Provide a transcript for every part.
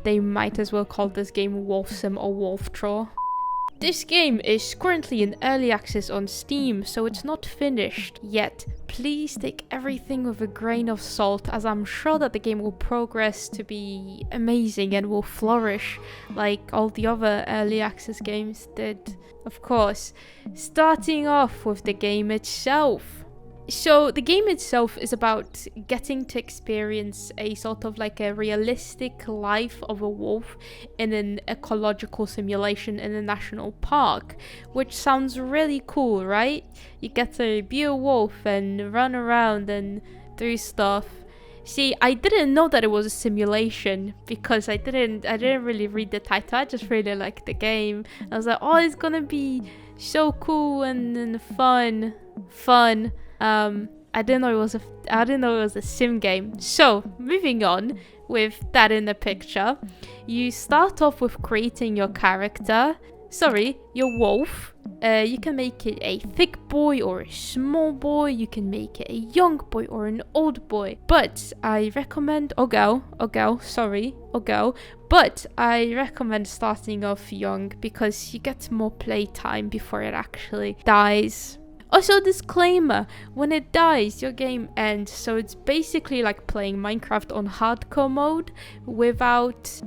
they might as well call this game Wolf Sim or Wolf Troll. This game is currently in early access on Steam, so it's not finished yet. Please take everything with a grain of salt, as I'm sure that the game will progress to be amazing and will flourish like all the other early access games did. Of course, starting off with the game itself. So the game itself is about getting to experience a sort of like a realistic life of a wolf in an ecological simulation in a national park, which sounds really cool, right? You get to be a wolf and run around and do stuff. See, I didn't know that it was a simulation because I didn't really read the title. I just really liked the game. I was like, oh, it's gonna be so cool and fun. I didn't know it was a sim game. So moving on with that in the picture, you start off with creating your character. Your wolf. You can make it a thick boy or a small boy. You can make it a young boy or an old boy. But I recommend, or girl. But I recommend starting off young because you get more playtime before it actually dies. Also, disclaimer, when it dies, your game ends, so it's basically like playing Minecraft on hardcore mode without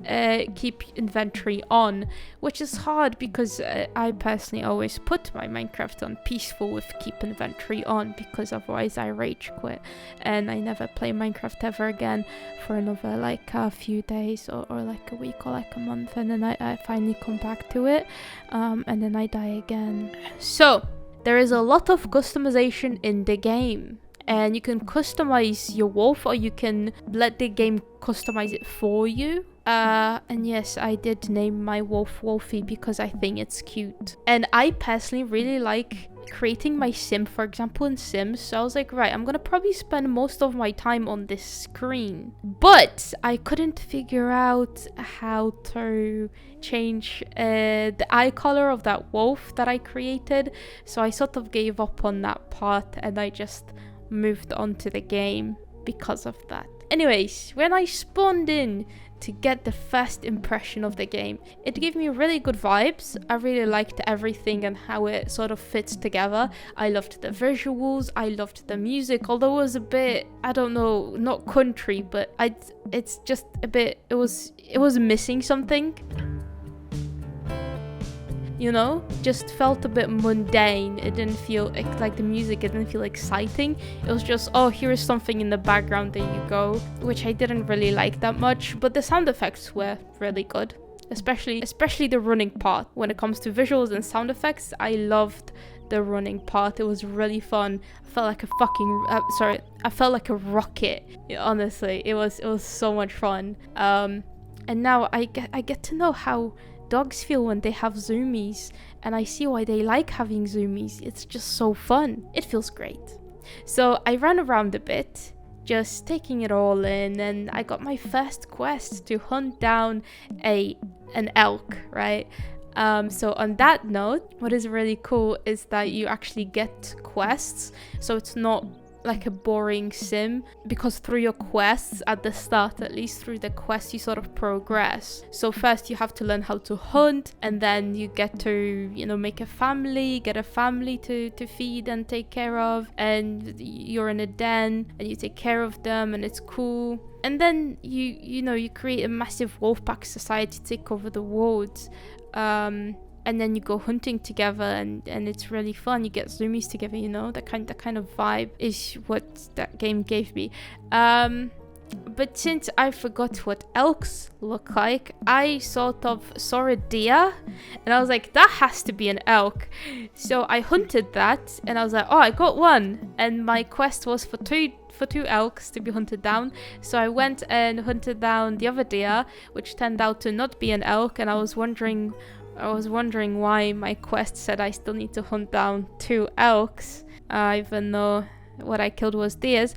keep inventory on, which is hard because I personally always put my Minecraft on peaceful with keep inventory on, because otherwise I rage quit and I never play Minecraft ever again for another like a few days or like a week or like a month, and then I finally come back to it, and then I die again. So there is a lot of customization in the game, and you can customize your wolf or you can let the game customize it for you. And yes, I did name my wolf Wolfie because I think it's cute. And I personally really like creating my sim, for example in Sims. So I was like, right, I'm gonna probably spend most of my time on this screen. But I couldn't figure out how to change the eye color of that wolf that I created. So I sort of gave up on that part and I just moved on to the game because of that. Anyways, when I spawned in to get the first impression of the game, it gave me really good vibes. I really liked everything and how it sort of fits together. I loved the visuals, I loved the music, although it was a bit, I don't know, not country, but it's just a bit, it was missing something. You know, just felt a bit mundane. It didn't feel like the music, it didn't feel exciting. It was just, oh, here is something in the background, there you go, which I didn't really like that much. But the sound effects were really good, especially the running part. When it comes to visuals and sound effects, I loved the running part. It was really fun. I felt like I felt like a rocket. Honestly, it was so much fun. And now I get to know how dogs feel when they have zoomies, and I see why they like having zoomies. It's just so fun. It feels great. So I ran around a bit, just taking it all in, and I got my first quest to hunt down an elk, right? So on that note, what is really cool is that you actually get quests, so it's not like a boring sim, because through your quests at the start, at least through the quests, you sort of progress. So first you have to learn how to hunt, and then you get to, you know, make a family, get a family to feed and take care of, and you're in a den and you take care of them, and it's cool. And then you create a massive wolf pack society to take over the world. And then you go hunting together, and it's really fun. You get zoomies together, you know, that kind of vibe is what that game gave me. But since I forgot what elks look like, I sort of saw a deer, and I was like, that has to be an elk. So I hunted that, and I was like, oh, I got one. And my quest was for two elks to be hunted down. So I went and hunted down the other deer, which turned out to not be an elk, and I was wondering why my quest said I still need to hunt down 2 elks, even though what I killed was deers.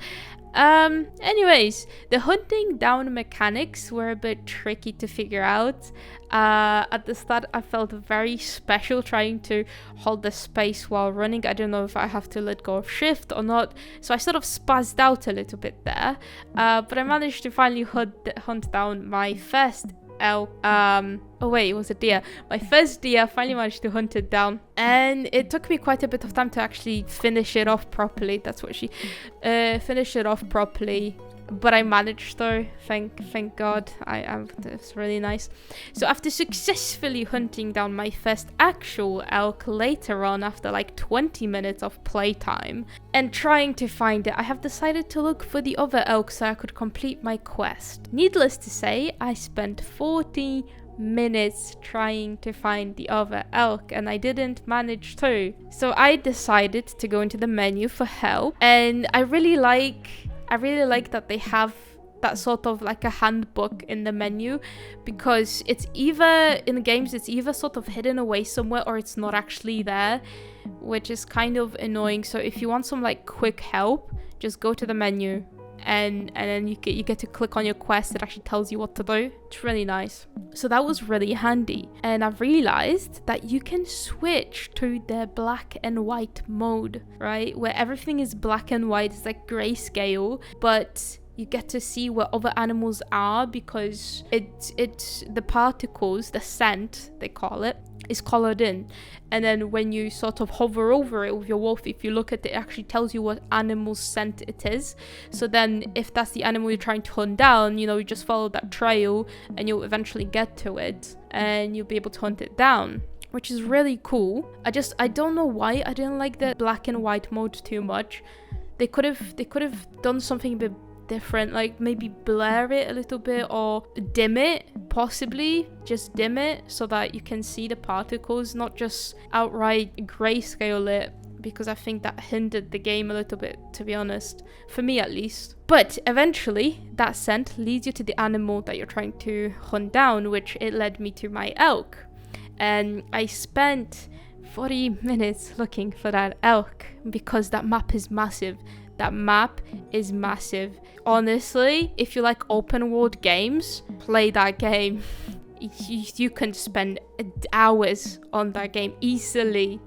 Anyways, the hunting down mechanics were a bit tricky to figure out. At the start, I felt very special trying to hold the space while running. I don't know if I have to let go of shift or not, so I sort of spazzed out a little bit there. But I managed to finally hunt down my first elk. Oh wait, it was a deer. My first deer. I finally managed to hunt it down, and it took me quite a bit of time to actually finish it off properly. That's what she finish it off properly. But I managed though, thank God. It's really nice. So after successfully hunting down my first actual elk later on, after like 20 minutes of playtime and trying to find it, I have decided to look for the other elk so I could complete my quest. Needless to say, I spent 40 minutes trying to find the other elk and I didn't manage to. So I decided to go into the menu for help, and I really like that they have that sort of like a handbook in the menu, because it's either in the games it's either sort of hidden away somewhere or it's not actually there, which is kind of annoying. So if you want some like quick help, just go to the menu and then you get to click on your quest. It actually tells you what to do. It's really nice. So that was really handy. And I've realized that you can switch to the black and white mode, right? Where everything is black and white. It's like grayscale, but you get to see where other animals are, because it's the particles, the scent they call it, is colored in. And then when you sort of hover over it with your wolf, if you look at it, it actually tells you what animal's scent it is. So then if that's the animal you're trying to hunt down, you just follow that trail and you'll eventually get to it and you'll be able to hunt it down, which is really cool. I don't know why I didn't like the black and white mode too much. They could have done something a bit different, like maybe blur it a little bit or dim it, possibly just dim it so that you can see the particles, not just outright grayscale it, because I think that hindered the game a little bit, to be honest, for me at least. But eventually that scent leads you to the animal that you're trying to hunt down, which it led me to my elk, and I spent 40 minutes looking for that elk because that map is massive. That map is massive. Honestly, if you like open world games, play that game. You can spend hours on that game. Easily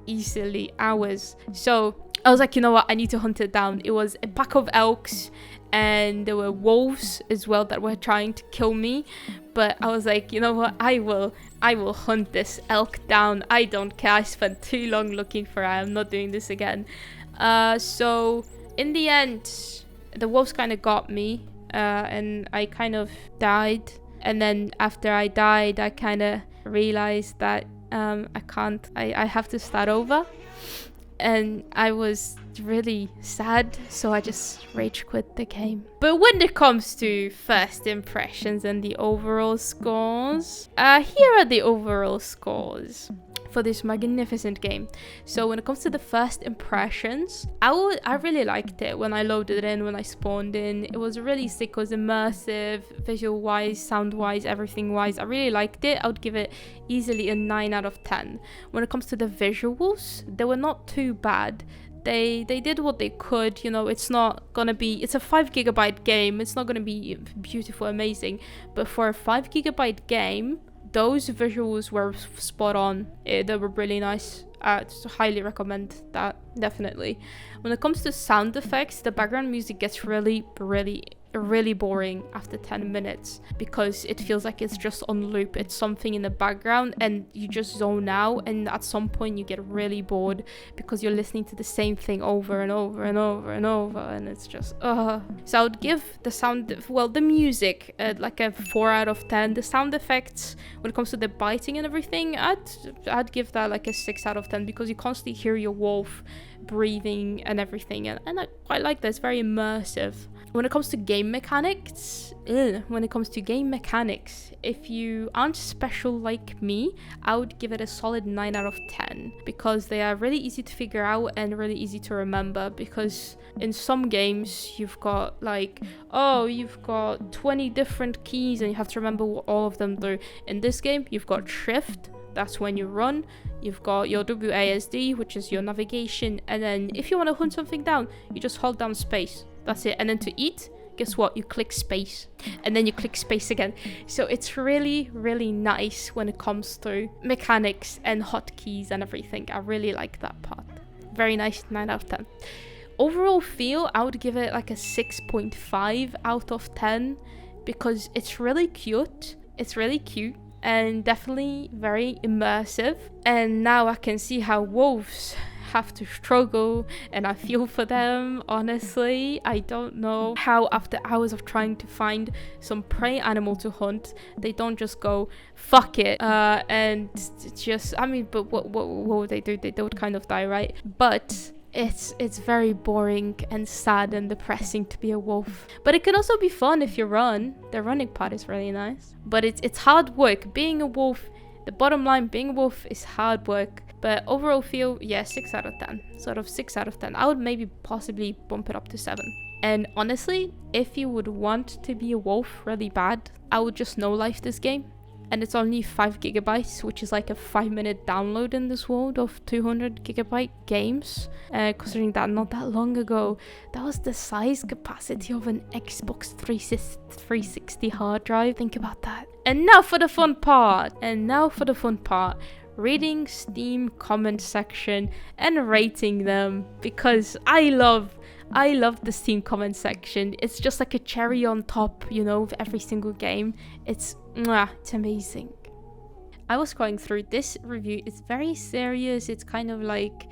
hours. So I was like, you know what? I need to hunt it down. It was a pack of elks and there were wolves as well that were trying to kill me. But I was like, you know what? I will hunt this elk down. I don't care. I spent too long looking for it. I'm not doing this again. So in the end, the wolves kind of got me, and I kind of died. And then after I died, I kind of realized that I have to start over. And I was really sad, so I just rage quit the game. But when it comes to first impressions and the overall scores, here are the overall scores for this magnificent game. So when it comes to the first impressions, I really liked it when I loaded in, when I spawned in. It was really sick, it was immersive, visual wise, sound wise, everything wise. I really liked it. I would give it easily a 9 out of 10. When it comes to the visuals, they were not too bad. They did what they could. It's not gonna be, it's a 5GB game, it's not gonna be beautiful, amazing, but for a 5GB game, those visuals were spot on. They were really nice. Just highly recommend that, definitely. When it comes to sound effects, the background music gets really boring after 10 minutes because it feels like it's just on loop. It's something in the background and you just zone out, and at some point you get really bored because you're listening to the same thing over and over and over and over, and it's just So I would give the music like a 4 out of 10. The sound effects, when it comes to the biting and everything, I'd give that like a 6 out of 10 because you constantly hear your wolf breathing and everything, and I quite like that. It's very immersive. When it comes to game mechanics, if you aren't special like me, I would give it a solid 9 out of 10 because they are really easy to figure out and really easy to remember. Because in some games you've got 20 different keys and you have to remember what all of them do. In this game, you've got shift, that's when you run. You've got your WASD, which is your navigation, and then if you want to hunt something down, you just hold down space. That's it. And then to eat, guess what? You click space and then you click space again. So it's really nice when it comes to mechanics and hotkeys and everything. I really like that part. Very nice. 9 out of 10. Overall feel, I would give it like a 6.5 out of 10 because it's really cute. It's really cute and definitely very immersive. And now I can see how wolves have to struggle, and I feel for them, honestly. I don't know how after hours of trying to find some prey animal to hunt, they don't just go fuck it and just, I mean, but what would they do? They would kind of die, right? But it's very boring and sad and depressing to be a wolf. But it can also be fun if you run. The running part is really nice, but it's hard work being a wolf. The bottom line, being a wolf is hard work. But overall feel, yeah, 6 out of 10. Sort of 6 out of 10. I would maybe possibly bump it up to 7. And honestly, if you would want to be a wolf really bad, I would just no life this game. And it's only 5 gigabytes, which is like a 5-minute download in this world of 200 gigabyte games. Considering that not that long ago, that was the size capacity of an Xbox 360 hard drive. Think about that. And now for the fun part. Reading Steam comment section and rating them, because I love the Steam comment section. It's just like a cherry on top, you know, of every single game. It's amazing. I was going through this review. It's very serious. It's kind of like,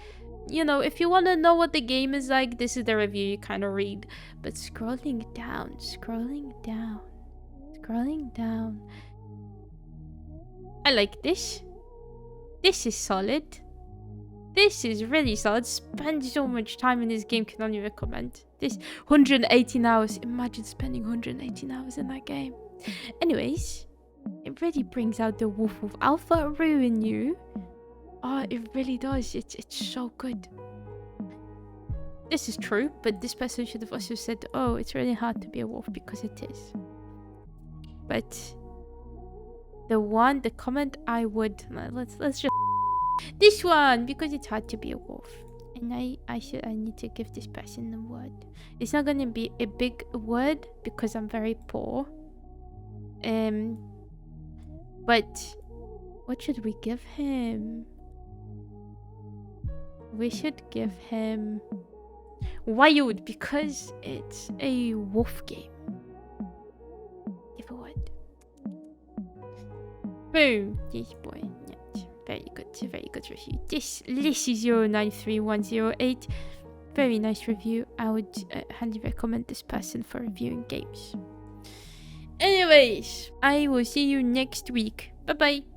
you know, if you want to know what the game is like, this is the review you kind of read. But scrolling down, I like this. This is solid. This is really solid. Spend so much time in this game, can only recommend. This 118 hours. Imagine spending 118 hours in that game. Anyways, it really brings out the Wolf Alpha in you. Oh, it really does. It's so good. This is true, but this person should have also said, oh, it's really hard to be a wolf, because it is. But the comment I would, let's just this one, because it's hard to be a wolf. And I need to give this person a word. It's not gonna be a big word because I'm very poor. But what should we give him? We should give him wild, because it's a wolf game. Give a word. Boom. This boy. Very good review. This is 093108. Very nice review. I would highly recommend this person for reviewing games. Anyways, I will see you next week. Bye bye.